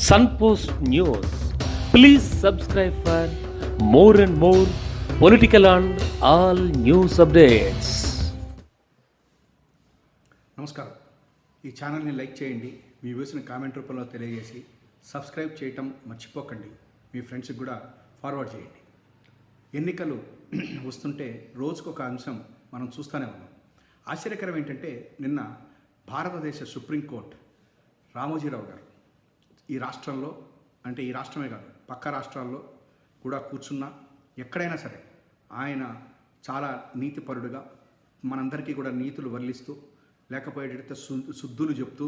Sunpost News. Please subscribe for more and more political and all news updates. నమస్కారం. ఈ ఛానల్ని like చేయండి, మీ వ్యూస్ని comment రూపంలో తెలియజేసి సబ్స్క్రైబ్ చేయటం మర్చిపోకండి. మీ ఫ్రెండ్స్కి కూడా ఫార్వర్డ్ చేయండి. ఎన్నికలు వస్తుంటే రోజుకొక అంశం మనం చూస్తూనే ఉన్నాం. ఆశ్చర్యకరం ఏంటంటే నిన్న భారతదేశ సుప్రీంకోర్టు రామోజీరావు గారు ఈ రాష్ట్రంలో, అంటే ఈ రాష్ట్రమే కాదు పక్క రాష్ట్రాల్లో కూడా కూర్చున్నా ఎక్కడైనా సరే ఆయన చాలా నీతిపరుడుగా మనందరికీ కూడా నీతులు వల్లిస్తూ, లేకపోయేటైతే శుద్ధులు చెప్తూ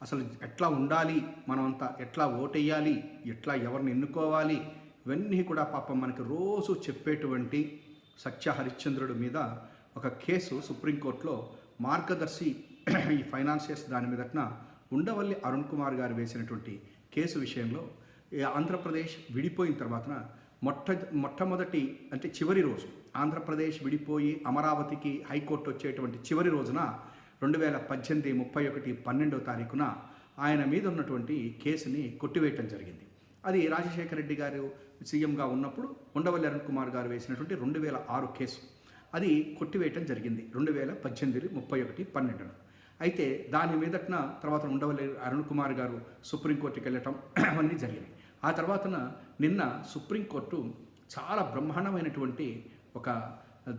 అసలు ఎట్లా ఉండాలి, మనమంతా ఎట్లా ఓటేయాలి, ఎట్లా ఎవరిని ఎన్నుకోవాలి, ఇవన్నీ కూడా పాపం మనకి రోజు చెప్పేటువంటి సత్య హరిశ్చంద్రుడి మీద ఒక కేసు సుప్రీంకోర్టులో మార్గదర్శి ఈ ఫైనాన్షియర్స్ దాని మీదట ఉండవల్లి అరుణ్ కుమార్ గారు వేసినటువంటి కేసు విషయంలో ఆంధ్రప్రదేశ్ విడిపోయిన తర్వాత మొట్టమొదటి అంటే చివరి రోజు ఆంధ్రప్రదేశ్ విడిపోయి అమరావతికి హైకోర్టు వచ్చేటువంటి చివరి రోజున 2018 31/12 ఆయన మీద ఉన్నటువంటి కేసుని కొట్టివేయటం జరిగింది. అది రాజశేఖర రెడ్డి గారు సీఎంగా ఉన్నప్పుడు ఉండవల్లి అరుణ్ కుమార్ గారు వేసినటువంటి 2006 కేసు, అది కొట్టివేయటం జరిగింది 2018 31/12. అయితే దాని మీదట్న తర్వాత ఉండవల్లి అరుణ్ కుమార్ గారు సుప్రీంకోర్టుకి వెళ్ళటం అవన్నీ జరిగినాయి. ఆ తర్వాతన నిన్న సుప్రీంకోర్టు చాలా బ్రహ్మాండమైనటువంటి ఒక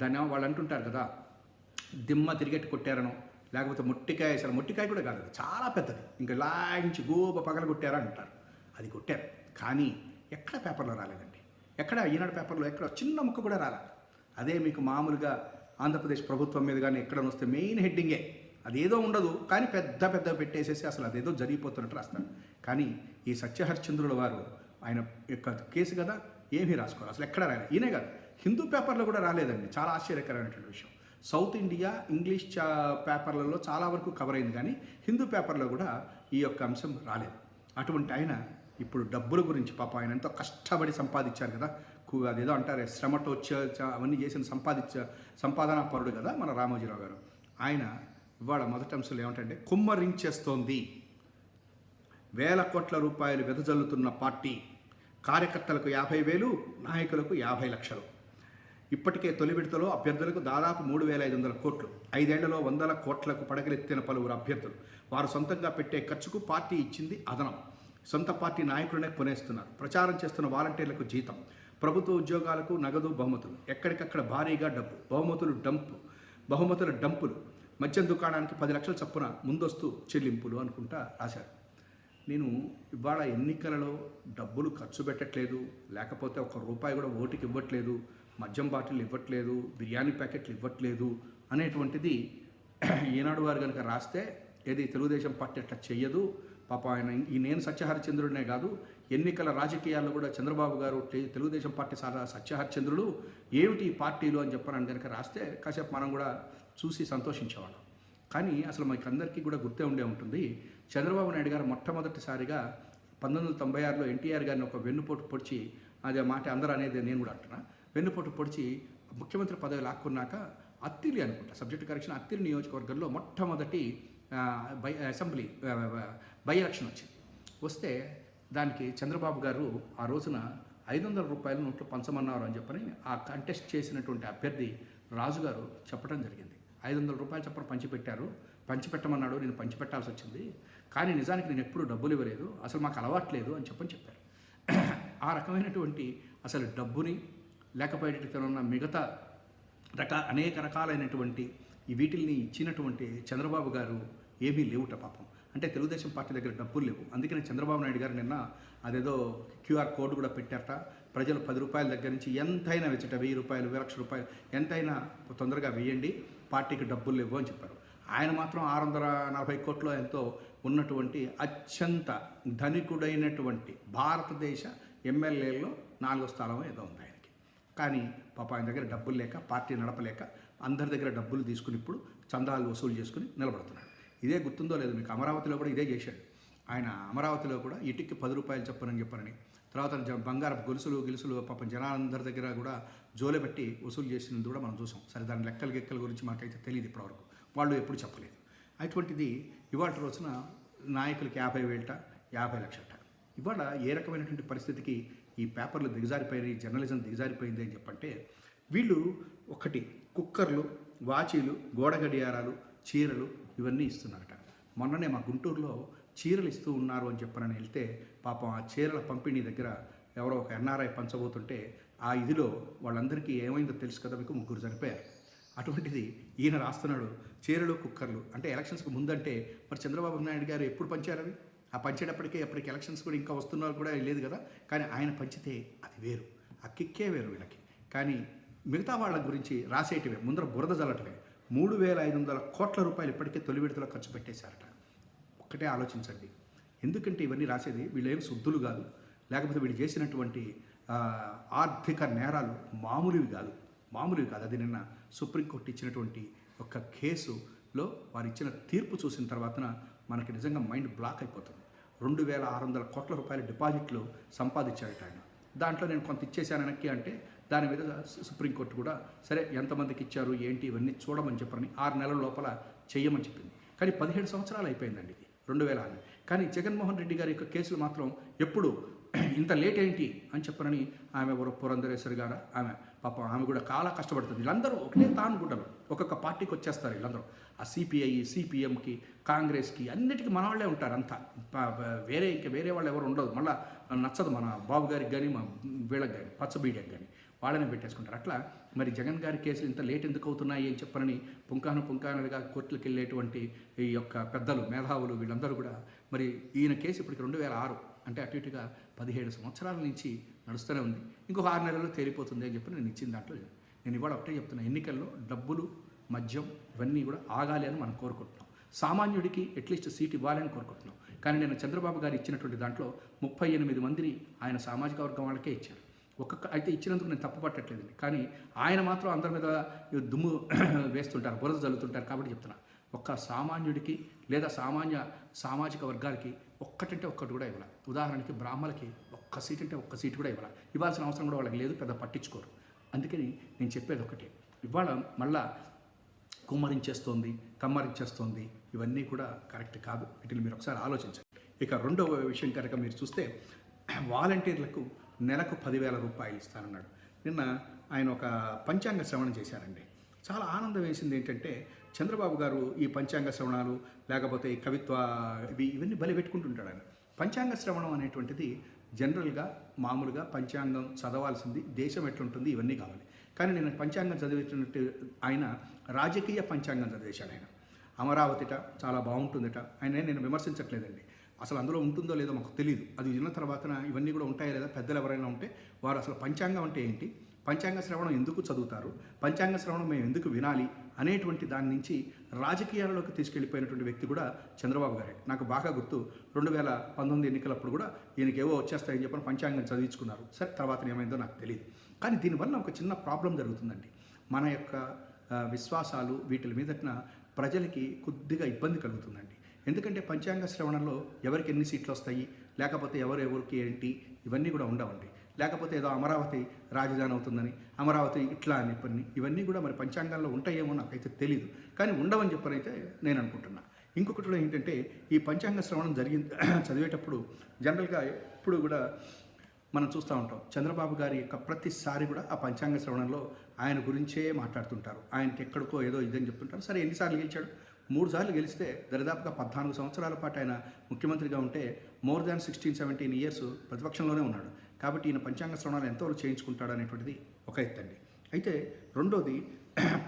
దాని వాళ్ళు అంటుంటారు కదా, దిమ్మ తిరిగెట్టు కొట్టారనో లేకపోతే మొట్టికాయ, అసలు మొట్టికాయ కూడా కాదు, చాలా పెద్దది, ఇంకా లాగించి గోబ పగల కొట్టారా అంటారు. అది కొట్టారు, కానీ ఎక్కడ పేపర్లో రాలేదండి. ఎక్కడ ఈనాడు పేపర్లో ఎక్కడ చిన్న ముక్క కూడా రాలేదు. అదే మీకు మామూలుగా ఆంధ్రప్రదేశ్ ప్రభుత్వం మీద కానీ ఎక్కడ వస్తే మెయిన్ హెడ్డింగే అదేదో ఉండదు, కానీ పెద్ద పెట్టేసేసి అసలు అదేదో జరిగిపోతున్నట్టు రాస్తారు. కానీ ఈ సత్యహరిశ్చంద్రుల వారు ఆయన యొక్క కేసు కదా ఏమీ రాసుకోవాలి, అసలు ఎక్కడ రాలేదు. ఈయనే కాదు, హిందూ పేపర్లో కూడా రాలేదండి. చాలా ఆశ్చర్యకరమైనటువంటి విషయం. సౌత్ ఇండియా ఇంగ్లీష్ పేపర్లలో చాలా వరకు కవర్ అయింది, కానీ హిందూ పేపర్లో కూడా ఈ యొక్క అంశం రాలేదు. అటువంటి ఆయన ఇప్పుడు డబ్బుల గురించి పాపం ఆయన ఎంతో కష్టపడి సంపాదించారు కదా, అదేదో అంటారే శ్రమతో అవన్నీ చేసిన సంపాదనా పరుడు కదా మన రామోజీరావు గారు. ఆయన ఇవాళ మొదటి అంశాలు ఏమిటంటే కుమ్మరించేస్తోంది, వేల కోట్ల రూపాయలు వెదజల్లుతున్న పార్టీ, కార్యకర్తలకు 50,000, నాయకులకు 50 లక్షలు. ఇప్పటికే తొలి విడతలో అభ్యర్థులకు దాదాపు 3,500 కోట్లు, 5 ఏళ్లలో 100 కోట్లకు పడగలెత్తిన పలువురు అభ్యర్థులు. వారు సొంతంగా పెట్టే ఖర్చుకు పార్టీ ఇచ్చింది అదనం. సొంత పార్టీ నాయకులనే కొనేస్తున్నారు. ప్రచారం చేస్తున్న వాలంటీర్లకు జీతం, ప్రభుత్వ ఉద్యోగాలకు నగదు బహుమతులు, ఎక్కడికక్కడ భారీగా డబ్బు, బహుమతుల డంపులు, మద్యం దుకాణానికి 10 లక్షల చొప్పున ముందస్తు చెల్లింపులు అనుకుంటా రాశారు. నేను ఇవాళ ఎన్నికలలో డబ్బులు ఖర్చు పెట్టట్లేదు, లేకపోతే ₹1 కూడా ఓటుకి ఇవ్వట్లేదు, మద్యం బాటిల్ ఇవ్వట్లేదు, బిర్యానీ ప్యాకెట్లు ఇవ్వట్లేదు అనేటువంటిది ఈనాడు వారు కనుక రాస్తే ఏది తెలుగుదేశం పార్టీ అట్లా చెయ్యదు. పాప ఆయన నేను సత్యహరిచంద్రుడినే కాదు, ఎన్నికల రాజకీయాల్లో కూడా చంద్రబాబు గారు తెలుగుదేశం పార్టీ సత్యహరిచంద్రుడు ఏమిటి ఈ పార్టీలు అని చెప్పని కనుక రాస్తే కాసేపు మనం కూడా చూసి సంతోషించేవాళ్ళం. కానీ అసలు మనకి అందరికీ కూడా గుర్తే ఉండే ఉంటుంది, చంద్రబాబు నాయుడు గారు మొట్టమొదటిసారిగా 1996లో ఎన్టీఆర్ గారిని ఒక వెన్నుపోటు పొడిచి, అదే మాట అందరూ అనేది నేను కూడా అంటున్నా, వెన్నుపోటు పొడిచి ముఖ్యమంత్రి పదవి లాక్కున్నాక అత్తిలి అనుకుంటా, సబ్జెక్ట్ కరెక్షన్, అత్తిలి నియోజకవర్గంలో మొట్టమొదటి అసెంబ్లీ బై ఎలక్షన్ వచ్చింది. వస్తే దానికి చంద్రబాబు గారు ఆ రోజున 500 రూపాయల నోట్లు పంచమన్నారు అని చెప్పని ఆ కంటెస్ట్ చేసినటువంటి అభ్యర్థి రాజుగారు చెప్పడం జరిగింది. 500 రూపాయలు చొప్పున పంచిపెట్టమన్నాడు, నేను పంచిపెట్టాల్సి వచ్చింది, కానీ నిజానికి నేను ఎప్పుడూ డబ్బులు ఇవ్వలేదు, అసలు మాకు అలవాట్లేదు అని చెప్పారు. ఆ రకమైనటువంటి అసలు డబ్బుని లేకపోయేటట్టు ఉన్న మిగతా అనేక రకాలైనటువంటి ఈ వీటిల్ని ఇచ్చినటువంటి చంద్రబాబు గారు ఏమీ లేవుట పాపం. అంటే తెలుగుదేశం పార్టీ దగ్గర డబ్బులు లేవు. అందుకని చంద్రబాబు నాయుడు గారు నిన్న అదేదో QR కోడ్ కూడా పెట్టారట. ప్రజలు 10 రూపాయల దగ్గర నుంచి ఎంతైనా వెచ్చట, 1000 రూపాయలు, 1,00,000 రూపాయలు ఎంతైనా తొందరగా వేయండి, పార్టీకి డబ్బులు లేవు అని చెప్పారు. ఆయన మాత్రం 640 కోట్లు ఎంతో ఉన్నటువంటి అత్యంత ధనికుడైనటువంటి భారతదేశ ఎమ్మెల్యేల్లో 4వ స్థానం ఏదో ఉంది ఆయనకి. కానీ పాప ఆయన దగ్గర డబ్బులు లేక, పార్టీ నడపలేక అందరి దగ్గర డబ్బులు తీసుకుని ఇప్పుడు చందాలు వసూలు చేసుకుని నిలబడుతున్నాడు. ఇదే గుర్తుందో లేదు మీకు, అమరావతిలో కూడా ఇదే చేశాడు ఆయన. అమరావతిలో కూడా ఇటుక్కి 10 రూపాయలు చెప్పనని తర్వాత బంగారపు గొలుసులు పాపం జనాలందరి దగ్గర కూడా జోలె పెట్టి వసూలు చేసినది కూడా మనం చూసాం. సరే, దాని లెక్కల గురించి మనకైతే తెలియదు ఇప్పటివరకు, వాళ్ళు ఎప్పుడు చెప్పలేదు. అటువంటిది ఇవాళ రోజున నాయకులకి 50,000 50 లక్షలట. ఇవాళ ఏ రకమైనటువంటి పరిస్థితికి ఈ పేపర్లు దిగజారిపోయినాయి, జర్నలిజం దిగజారిపోయింది అని చెప్పంటే, వీళ్ళు ఒకటి కుక్కర్లు, వాచీలు, గోడ గడియారాలు, చీరలు ఇవన్నీ ఇస్తున్నారట. మొన్ననే మా గుంటూరులో చీరలు ఇస్తూ ఉన్నారు అని చెప్పనని వెళ్తే పాపం ఆ చీరల పంపిణీ దగ్గర ఎవరో ఒక ఎన్ఆర్ఐ పంచబోతుంటే ఆ ఇదిలో వాళ్ళందరికీ ఏమైందో తెలుసు కదా మీకు, 3 చనిపోయారు. అటువంటిది ఈయన రాస్తున్నాడు చీరలు, కుక్కర్లు. అంటే ఎలక్షన్స్కి ముందంటే మరి చంద్రబాబు నాయుడు గారు ఎప్పుడు పంచారు అవి? ఆ పంచేటప్పటికే అప్పటికి ఎలక్షన్స్ కూడా ఇంకా వస్తున్నారు కూడా లేదు కదా. కానీ ఆయన పంచితే అది వేరు, ఆ కిక్కే వేరు వీళ్ళకి. కానీ మిగతా వాళ్ళ గురించి రాసేటివే, ముందర బురద జల్లటమే. 3,500 కోట్ల రూపాయలు ఇప్పటికే తొలి విడతలో ఖర్చు పెట్టేశారట. ఒక్కటే ఆలోచించండి. ఎందుకంటే ఇవన్నీ రాసేది వీళ్ళు ఏం శుద్ధులు కాదు, లేకపోతే వీళ్ళు చేసినటువంటి ఆర్థిక నేరాలు మామూలువి కాదు. అది నిన్న సుప్రీంకోర్టు ఇచ్చినటువంటి ఒక కేసులో వారు ఇచ్చిన తీర్పు చూసిన తర్వాత మనకి నిజంగా మైండ్ బ్లాక్ అయిపోతుంది. 2,600 కోట్ల రూపాయల డిపాజిట్లు సంపాదించారట ఆయన. దాంట్లో నేను కొంత ఇచ్చేసాను వెనక్కి అంటే దాని మీద సుప్రీంకోర్టు కూడా సరే ఎంతమందికి ఇచ్చారు ఏంటి ఇవన్నీ చూడమని చెప్పని 6 నెలల లోపల చెయ్యమని చెప్పింది. కానీ 17 సంవత్సరాలు అయిపోయిందండి ఇది 2006. కానీ జగన్మోహన్ రెడ్డి గారి యొక్క కేసులు మాత్రం ఎప్పుడు ఇంత లేట్ ఏంటి అని చెప్పనని ఆమె పురంధరేశ్వరి గారు, ఆమె పాపం ఆమె కూడా చాలా కష్టపడుతుంది. వీళ్ళందరూ ఒకటే తానుకుంటారు, ఒక్కొక్క పార్టీకి వచ్చేస్తారు వీళ్ళందరూ. ఆ సిపిఐ, సిపిఎంకి, కాంగ్రెస్కి అన్నిటికీ మన వాళ్ళే ఉంటారు అంతా. వేరే వాళ్ళు ఎవరు ఉండదు. మళ్ళీ నచ్చదు మన బాబు గారికి కానీ మా వీళ్ళకి కానీ పచ్చబీడికి కానీ వాళ్ళని పెట్టేసుకుంటారు. అట్లా మరి జగన్ గారి కేసులు ఇంత లేట్ ఎందుకు అవుతున్నాయి అని చెప్పనని పుంకానుగా కోర్టులకు వెళ్ళేటువంటి ఈ యొక్క పెద్దలు, మేధావులు వీళ్ళందరూ కూడా మరి ఈయన కేసు ఇప్పటికి 2006 అంటే అటు ఇటుగా 17 సంవత్సరాల నుంచి నడుస్తూనే ఉంది. ఇంకొక 6 నెలల్లో తేలిపోతుంది అని చెప్పి నేను ఇచ్చిన దాంట్లో నేను ఇవాళ ఒకటే చెప్తున్నా, ఎన్నికల్లో డబ్బులు, మద్యం ఇవన్నీ కూడా ఆగాలి అని మనం కోరుకుంటున్నాం. సామాన్యుడికి అట్లీస్ట్ సీట్ ఇవ్వాలని కోరుకుంటున్నాం. కానీ నేను చంద్రబాబు గారు ఇచ్చినటువంటి దాంట్లో 38 మందిని ఆయన సామాజిక వర్గం వాళ్ళకే ఇచ్చారు. అయితే ఇచ్చినందుకు నేను తప్పు పట్టట్లేదండి. కానీ ఆయన మాత్రం అందరి మీద దుమ్ము వేస్తుంటారు, బురద జల్లుతుంటారు. కాబట్టి చెప్తున్నా, ఒక్క సామాన్యుడికి లేదా సామాజిక వర్గాలకి ఒక్కటంటే ఒక్కటి కూడా ఇవ్వాలి. ఉదాహరణకి బ్రాహ్మణులకి ఒక్క సీట్ అంటే ఒక్క సీటు కూడా ఇవ్వాలి. ఇవ్వాల్సిన అవసరం కూడా వాళ్ళకి లేదు, పెద్ద పట్టించుకోరు. అందుకని నేను చెప్పేది ఒకటే, ఇవాళ మళ్ళా కమ్మరించేస్తోంది ఇవన్నీ కూడా కరెక్ట్ కాదు. వీటిని మీరు ఒకసారి ఆలోచించండి. ఇక రెండవ విషయం కనుక మీరు చూస్తే, వాలంటీర్లకు నెలకు 10,000 రూపాయలు ఇస్తానన్నాడు. నిన్న ఆయన ఒక పంచాంగ శ్రవణం చేశారండి. చాలా ఆనందం వేసింది. ఏంటంటే చంద్రబాబు గారు ఈ పంచాంగ శ్రవణాలు లేకపోతే ఈ కవిత్వ ఇవన్నీ బలి పెట్టుకుంటుంటాడు ఆయన. పంచాంగ శ్రవణం అనేటువంటిది జనరల్గా మామూలుగా పంచాంగం చదవాల్సింది, దేశం ఎట్లుంటుంది ఇవన్నీ కావాలి. కానీ నేను పంచాంగం చదివేటట్టు ఆయన రాజకీయ పంచాంగం చదివేశాడు. ఆయన అమరావతిట చాలా బాగుంటుందట. నేను విమర్శించట్లేదండి, అసలు అందులో ఉంటుందో లేదో మాకు తెలియదు. అది విన్న తర్వాత ఇవన్నీ కూడా ఉంటాయో లేదా, పెద్దలు ఎవరైనా ఉంటే వారు అసలు పంచాంగం అంటే ఏంటి, పంచాంగ శ్రవణం ఎందుకు చదువుతారు, పంచాంగ శ్రవణం మేము ఎందుకు వినాలి అనేటువంటి దాని నుంచి రాజకీయాలలోకి తీసుకెళ్ళిపోయినటువంటి వ్యక్తి కూడా చంద్రబాబు గారే. నాకు బాగా గుర్తు, 2019 ఎన్నికలప్పుడు కూడా ఈయనకి ఏవో వచ్చేస్తాయని చెప్పని పంచాంగం చదివించుకున్నారు. సరే తర్వాత ఏమైందో నాకు తెలియదు. కానీ దీనివల్ల ఒక చిన్న ప్రాబ్లం జరుగుతుందండి. మన యొక్క విశ్వాసాలు వీటి మీదట ప్రజలకి కొద్దిగా ఇబ్బంది కలుగుతుందండి. ఎందుకంటే పంచాంగ శ్రవణంలో ఎవరికి ఎన్ని సీట్లు వస్తాయి, లేకపోతే ఎవరికి ఏంటి ఇవన్నీ కూడా ఉండవండి. లేకపోతే ఏదో అమరావతి రాజధాని అవుతుందని, అమరావతి ఇట్లా అని చెప్పని ఇవన్నీ కూడా మరి పంచాంగాల్లో ఉంటాయేమో నాకైతే తెలియదు. కానీ ఉండవని చెప్పనైతే నేను అనుకుంటున్నా. ఇంకొకటి కూడా ఏంటంటే, ఈ పంచాంగ శ్రవణం చదివేటప్పుడు జనరల్గా ఎప్పుడు కూడా మనం చూస్తూ ఉంటాం, చంద్రబాబు గారి యొక్క ప్రతిసారి కూడా ఆ పంచాంగ శ్రవణంలో ఆయన గురించే మాట్లాడుతుంటారు. ఆయనకి ఎక్కడికో ఏదో ఇదని చెప్తుంటారు. సరే ఎన్నిసార్లు గెలిచాడు? 3 సార్లు గెలిస్తే దరిదాపుగా 14 సంవత్సరాల పాటు ఆయన ముఖ్యమంత్రిగా ఉంటే మోర్ దాన్ 16-17 ఇయర్స్ ప్రతిపక్షంలోనే ఉన్నాడు. కాబట్టి ఈయన పంచాంగ శ్రవణాలు ఎంతవరకు చేయించుకుంటాడు అనేటువంటిది ఒక ఎత్తండి. అయితే రెండోది,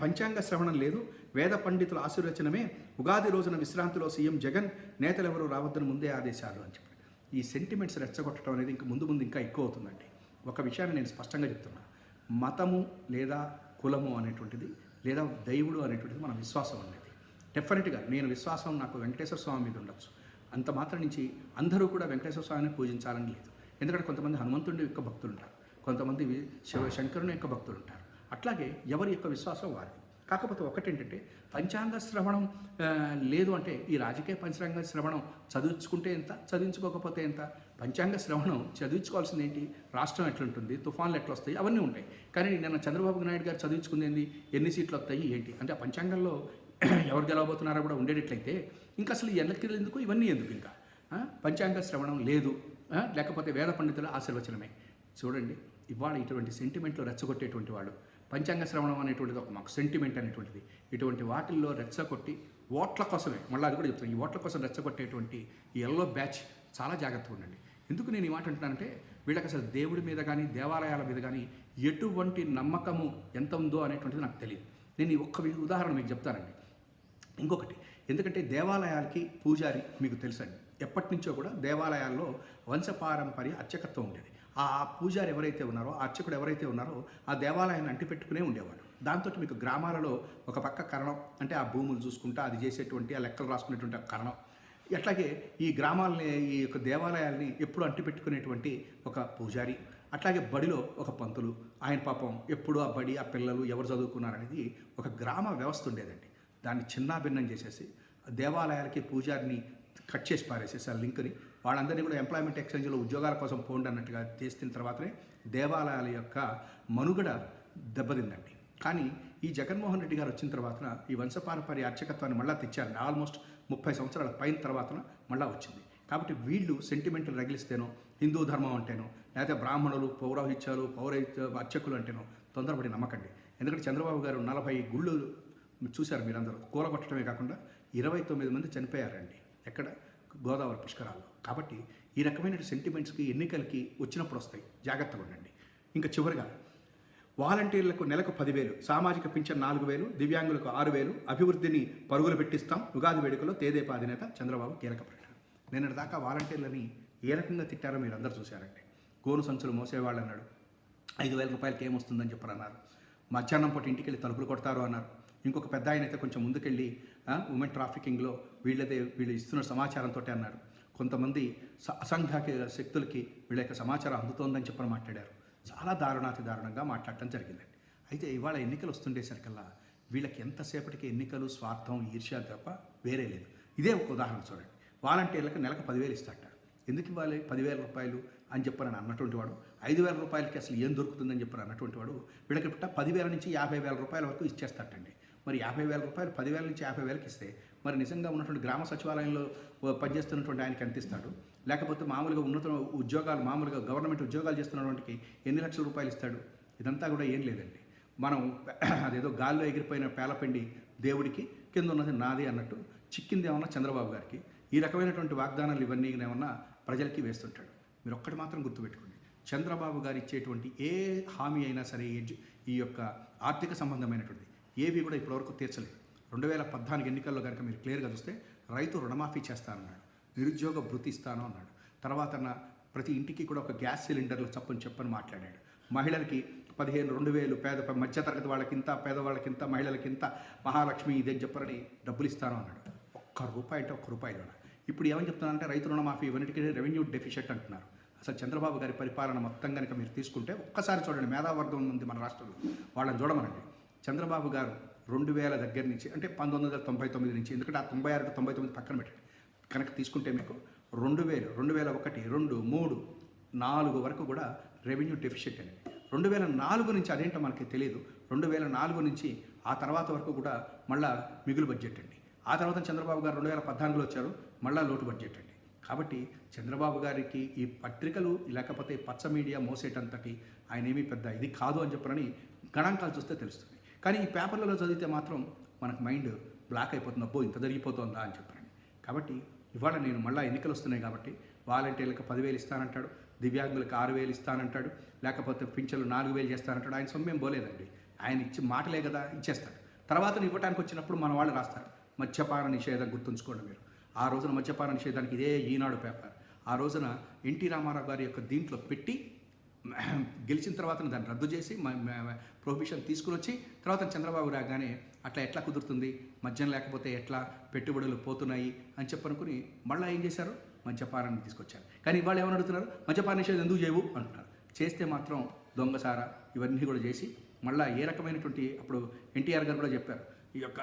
పంచాంగ శ్రవణం లేదు, వేద పండితుల ఆశీర్వచనమే, ఉగాది రోజున విశ్రాంతిలో సీఎం జగన్, నేతలెవరూ రావద్దని ముందే ఆదేశాలు అని చెప్పి ఈ సెంటిమెంట్స్ రెచ్చగొట్టడం అనేది ముందు ఇంకా ఎక్కువ అవుతుందండి. ఒక విషయాన్ని నేను స్పష్టంగా చెప్తున్నా, మతము లేదా కులము అనేటువంటిది లేదా దైవుడు అనేటువంటిది మన విశ్వాసం అనేది. డెఫినెట్గా నేను విశ్వాసం నాకు వెంకటేశ్వర స్వామి మీద ఉండొచ్చు. అంత మాత్రం నుంచి అందరూ కూడా వెంకటేశ్వర స్వామిని పూజించాలని లేదు. ఎందుకంటే కొంతమంది హనుమంతుడి యొక్క భక్తులు ఉంటారు, కొంతమంది శంకరుని యొక్క భక్తులు ఉంటారు. అట్లాగే ఎవరి యొక్క విశ్వాసం వారిది. కాకపోతే ఒకటేంటంటే, పంచాంగ శ్రవణం లేదు అంటే ఈ రాజకీయ పంచాంగ శ్రవణం చదివించుకుంటే ఎంత, చదివించుకోకపోతే ఎంత? పంచాంగ శ్రవణం చదివించుకోవాల్సింది ఏంటి, రాష్ట్రం ఎట్లుంటుంది, తుఫాన్లు ఎట్లా వస్తాయి అవన్నీ ఉంటాయి. కానీ నిన్న చంద్రబాబు నాయుడు గారు చదివించుకుంది ఏంది, ఎన్ని సీట్లు వస్తాయి ఏంటి అంటే ఆ పంచాంగంలో ఎవరు గెలవబోతున్నారో కూడా ఉండేటట్లయితే ఇంకా అసలు ఎన్నికలు ఎందుకు, ఇవన్నీ ఎందుకు? ఇంకా పంచాంగ శ్రవణం లేదు, లేకపోతే వేద పండితుల ఆశీర్వచనమే. చూడండి, ఇవాళ ఇటువంటి సెంటిమెంట్లు రెచ్చగొట్టేటువంటి వాళ్ళు, పంచాంగ శ్రవణం అనేటువంటిది ఒక మాకు సెంటిమెంట్ అనేటువంటిది, ఇటువంటి వాటిల్లో రెచ్చగొట్టి ఓట్ల కోసమే, మళ్ళీ అది కూడా చెప్తాను, ఈ ఓట్ల కోసం రెచ్చగొట్టేటువంటి ఈ ఎల్లో బ్యాచ్ చాలా జాగ్రత్తగా ఉండండి. ఎందుకు నేను ఈ మాట అంటున్నానంటే, వీళ్ళకి అసలు దేవుడి మీద కానీ దేవాలయాల మీద కానీ ఎటువంటి నమ్మకము ఎంత ఉందో అనేటువంటిది నాకు తెలియదు. నేను ఈ ఒక్క ఉదాహరణ మీకు చెప్తానండి. ఇంకొకటి, ఎందుకంటే దేవాలయాలకి పూజారి మీకు తెలుసండి, ఎప్పటి నుంచో కూడా దేవాలయాల్లో వంశపారంపర్య అర్చకత్వం ఉండేది. ఆ పూజారి ఎవరైతే ఉన్నారో, ఆ అర్చకుడు ఎవరైతే ఉన్నారో ఆ దేవాలయాన్ని అంటిపెట్టుకునే ఉండేవాడు. దాంతో మీకు గ్రామాలలో ఒక పక్క కరణం, అంటే ఆ భూములు చూసుకుంటా అది చేసేటువంటి ఆ లెక్కలు రాసుకునేటువంటి కరణం, అట్లాగే ఈ గ్రామాలని, ఈ యొక్క దేవాలయాల్ని ఎప్పుడు అంటిపెట్టుకునేటువంటి ఒక పూజారి, అట్లాగే బడిలో ఒక పంతులు, ఆయన పాపం ఎప్పుడు ఆ బడి, ఆ పిల్లలు ఎవరు చదువుకున్నారనేది ఒక గ్రామ వ్యవస్థ ఉండేదండి. దాన్ని చిన్నాభిన్నం చేసేసి దేవాలయాలకి పూజారిని కట్ చేసి పారేసేసి ఆ లింక్ని, వాళ్ళందరినీ కూడా ఎంప్లాయ్మెంట్ ఎక్స్చేంజ్లో ఉద్యోగాల కోసం పోండి అన్నట్టుగా చేసిన తర్వాతనే దేవాలయాల యొక్క మనుగడ దెబ్బతిందండి. కానీ ఈ జగన్మోహన్ రెడ్డి గారు వచ్చిన తర్వాత ఈ వంశపారంపర్య అర్చకత్వాన్ని మళ్ళీ తెచ్చారండి. ఆల్మోస్ట్ 30 సంవత్సరాల పైన తర్వాత మళ్ళీ వచ్చింది. కాబట్టి వీళ్ళు సెంటిమెంట్లు రగిలిస్తేనో, హిందూ ధర్మం అంటేనో, లేకపోతే బ్రాహ్మణులు, పౌరోహిత్యాలు, అర్చకులు అంటేనో తొందరపడి నమ్మకండి. ఎందుకంటే చంద్రబాబు గారు 40 గుళ్ళు చూశారు మీరందరూ, కూలగొట్టడమే కాకుండా 29 మంది చనిపోయారండి. ఎక్కడ? గోదావరి పుష్కరాల్లో. కాబట్టి ఈ రకమైన సెంటిమెంట్స్కి ఎన్నికలకి వచ్చినప్పుడు వస్తాయి, జాగ్రత్తగా ఉండండి. ఇంకా చివరిగా, వాలంటీర్లకు నెలకు 10,000, సామాజిక పింఛన్ 4,000, దివ్యాంగులకు 6,000, అభివృద్ధిని పరుగులు పెట్టిస్తాం, ఉగాది వేడుకలో తేదేపా అధినేత చంద్రబాబు కీలక ప్రకటన. నిన్నటి దాకా వాలంటీర్లని ఏ రకంగా తిట్టారో మీరు అందరూ చూశారండి. గోను సంచులు మోసేవాళ్ళు అన్నాడు, 5,000 రూపాయలకి ఏమొస్తుందని చెప్పారన్నారు. మధ్యాహ్నం పూట ఇంటికి వెళ్ళి తలుపులు కొడతారు అన్నారు. ఇంకొక పెద్ద ఆయన అయితే కొంచెం ముందుకెళ్ళి ఉమెన్ ట్రాఫికింగ్లో వీళ్ళు ఇస్తున్న సమాచారంతో అన్నారు. కొంతమంది అసంఖ్యాక శక్తులకి వీళ్ళ యొక్క సమాచారం అందుతోందని చెప్పని మాట్లాడారు. చాలా దారుణంగా మాట్లాడటం జరిగిందండి. అయితే ఇవాళ ఎన్నికలు వస్తుండేసరికల్లా వీళ్ళకి ఎంతసేపటికి ఎన్నికలు, స్వార్థం, ఈర్ష్య తప్ప వేరే లేదు. ఇదే ఒక ఉదాహరణ చూడండి. వాలంటీర్లకు నెలకు 10,000 ఇస్తాట. ఎందుకు ఇవ్వాలి 10,000 రూపాయలు అని చెప్పని అన్నటువంటి వాడు, 5,000 రూపాయలకి అసలు ఏం దొరుకుతుందని చెప్పని అన్నటువంటి వాడు వీళ్ళకి 10,000 నుంచి 50,000 రూపాయల వరకు ఇచ్చేస్తాటండి. మరి 50,000 రూపాయలు 10,000 నుంచి 50,000కి ఇస్తే మరి నిజంగా ఉన్నటువంటి గ్రామ సచివాలయంలో పనిచేస్తున్నటువంటి ఆయనకి ఎంత ఇస్తాడు? లేకపోతే మామూలుగా ఉన్నత ఉద్యోగాలు, మామూలుగా గవర్నమెంట్ ఉద్యోగాలు చేస్తున్నటువంటికి ఎన్ని లక్షల రూపాయలు ఇస్తాడు? ఇదంతా కూడా ఏం లేదండి. మనం అదేదో గాల్లో ఎగిరిపోయిన పేలపిండి దేవుడికి, కింద ఉన్నది నాది అన్నట్టు చిక్కింది ఏమన్నా చంద్రబాబు గారికి. ఈ రకమైనటువంటి వాగ్దానాలు ఇవన్నీ ఏమన్నా ప్రజలకి వేస్తుంటాడు. మీరు ఒక్కటి మాత్రం గుర్తుపెట్టుకోండి, చంద్రబాబు గారు ఇచ్చేటువంటి ఏ హామీ అయినా సరే, ఈ యొక్క ఆర్థిక సంబంధమైనటువంటి ఏవి కూడా ఇప్పటివరకు తీర్చలేదు. 2014 ఎన్నికల్లో కనుక మీరు క్లియర్గా చూస్తే రైతు రుణమాఫీ చేస్తానన్నాడు, నిరుద్యోగ భృతి ఇస్తాను అన్నాడు. తర్వాత ప్రతి ఇంటికి కూడా ఒక గ్యాస్ సిలిండర్లు చెప్పని మాట్లాడాడు. మహిళలకి 2,000 పేద మధ్యతరగతి వాళ్ళకింత, పేదవాళ్ళకింత, మహిళలకింత, మహాలక్ష్మి ఇదే చెప్పరని డబ్బులు ఇస్తాను అన్నాడు. ₹1 అంటే ₹1. ఇప్పుడు ఏమని చెప్తున్నారంటే రైతు రుణమాఫీ ఇవన్నిటికీ రెవెన్యూ డెఫిషిట్ అంటున్నారు. అసలు చంద్రబాబు గారి పరిపాలన మొత్తం కనుక మీరు తీసుకుంటే ఒక్కసారి చూడండి, మేధావర్గం ఉంది మన రాష్ట్రంలో, వాళ్ళని చూడమనండి. చంద్రబాబు గారు 2000 దగ్గర నుంచి, అంటే 1999 నుంచి, ఎందుకంటే ఆ 96 99 పక్కన పెట్టండి, కనుక తీసుకుంటే మీకు 2000, 2001, 2, 3, 4 వరకు కూడా రెవెన్యూ డెఫిషిట్ అనేది. 2004 నుంచి అదేంటో మనకి తెలియదు. 2004 నుంచి ఆ తర్వాత వరకు కూడా మళ్ళా మిగులు బడ్జెట్ అండి. ఆ తర్వాత చంద్రబాబు గారు 2014లో వచ్చారు, మళ్ళా లోటు బడ్జెట్ అండి. కాబట్టి చంద్రబాబు గారికి ఈ పత్రికలు లేకపోతే పచ్చ మీడియా మోసేటంతటి ఆయన ఏమీ పెద్ద ఇది కాదు అని చెప్పని గణాంకాలు చూస్తే తెలుస్తుంది. కానీ ఈ పేపర్లలో చదివితే మాత్రం మనకు మైండ్ బ్లాక్ అయిపోతుంది, అబ్బో ఇంత జరిగిపోతుందా అని చెప్పని. కాబట్టి ఇవాళ నేను మళ్ళీ ఎన్నికలు వస్తున్నాయి కాబట్టి వాలంటీర్లకు 10,000 ఇస్తానంటాడు, దివ్యాంగులకు 6,000 ఇస్తానంటాడు, లేకపోతే పింఛన్లు 4,000 చేస్తానంటాడు. ఆయన సొమ్మేం పోలేదండి, ఆయన ఇచ్చి మాటలే కదా ఇచ్చేస్తాడు. తర్వాత ఇవ్వడానికి వచ్చినప్పుడు మన వాళ్ళు రాస్తారు మద్యపాన నిషేధం. గుర్తుంచుకోండి మీరు, ఆ రోజున మద్యపాన నిషేధానికి ఇదే ఈనాడు పేపర్ ఆ రోజున ఎన్టీ రామారావు గారి యొక్క దీంట్లో పెట్టి గెలిచిన తర్వాత దాన్ని రద్దు చేసి ప్రొహిబిషన్ తీసుకుని వచ్చి తర్వాత చంద్రబాబు రాగానే అట్లా ఎట్లా కుదురుతుంది, మద్యం లేకపోతే ఎట్లా పెట్టుబడులు పోతున్నాయి అని చెప్పనుకుని మళ్ళీ ఏం చేశారు, మద్యపానాన్ని తీసుకొచ్చారు. కానీ ఇవాళ ఏమని అడుగుతున్నారు, మద్యపాన నిషేధం ఎందుకు చేయవు అంటున్నారు. చేస్తే మాత్రం దొంగసార ఇవన్నీ కూడా చేసి మళ్ళీ ఏ రకమైనటువంటి, అప్పుడు ఎన్టీఆర్ గారు కూడా చెప్పారు, ఈ యొక్క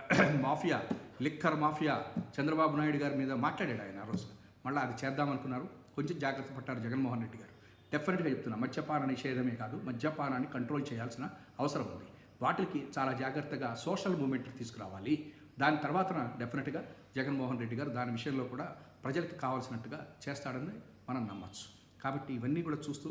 mafia, liquor mafia Chandrababu Naidu గారి మీద మాట్లాడాడు ఆయన ఆ రోజు. మళ్ళీ అది చేద్దామనుకున్నారు, కొంచెం జాగ్రత్త పట్టారు జగన్మోహన్ రెడ్డి గారు. డెఫినెట్గా చెప్తున్నా, మద్యపాన నిషేధమే కాదు, మద్యపానాన్ని కంట్రోల్ చేయాల్సిన అవసరం ఉంది. వాటికి చాలా జాగ్రత్తగా సోషల్ మూమెంట్ తీసుకురావాలి. దాని తర్వాత డెఫినెట్గా జగన్మోహన్ రెడ్డి గారు దాని విషయంలో కూడా ప్రజలకు కావాల్సినట్టుగా చేస్తాడని మనం నమ్మచ్చు. కాబట్టి ఇవన్నీ కూడా చూస్తూ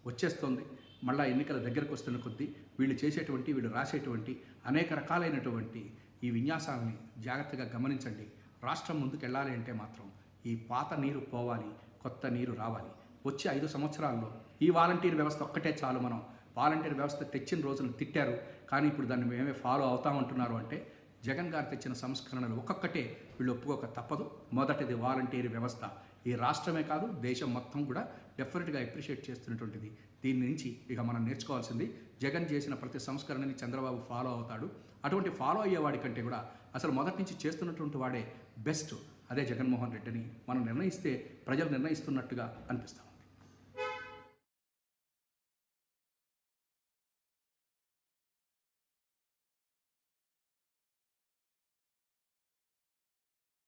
వచ్చేస్తోంది. మళ్ళా ఎన్నికల దగ్గరకు వస్తున్న కొద్దీ వీళ్ళు రాసేటువంటి అనేక రకాలైనటువంటి ఈ విన్యాసాలని జాగ్రత్తగా గమనించండి. రాష్ట్రం ముందుకు వెళ్ళాలి అంటే మాత్రం ఈ పాత నీరు పోవాలి, కొత్త నీరు రావాలి. వచ్చే 5 సంవత్సరాల్లో ఈ వాలంటీర్ వ్యవస్థ ఒక్కటే చాలు. మనం వాలంటీర్ వ్యవస్థ తెచ్చిన రోజున తిట్టారు, కానీ ఇప్పుడు దాన్ని మేమే ఫాలో అవుతామంటున్నారు. అంటే జగన్ గారు తెచ్చిన సంస్కరణలు ఒక్కొక్కటే వీళ్ళు ఒప్పుకోక తప్పదు. మొదటిది వాలంటీర్ వ్యవస్థ. ఈ రాష్ట్రమే కాదు, దేశం మొత్తం కూడా డెఫినెట్గా అప్రిషియేట్ చేస్తున్నటువంటిది. దీని నుంచి ఇక మనం నేర్చుకోవాల్సింది, జగన్ చేసిన ప్రతి సంస్కరణని చంద్రబాబు ఫాలో అవుతాడు. అటువంటి ఫాలో అయ్యేవాడి కంటే కూడా అసలు మొదటి నుంచి చేస్తున్నటువంటి వాడే బెస్ట్. అదే జగన్మోహన్ రెడ్డిని మనం నిర్ణయిస్తే ప్రజలు నిర్ణయిస్తున్నట్టుగా అనిపిస్తాం.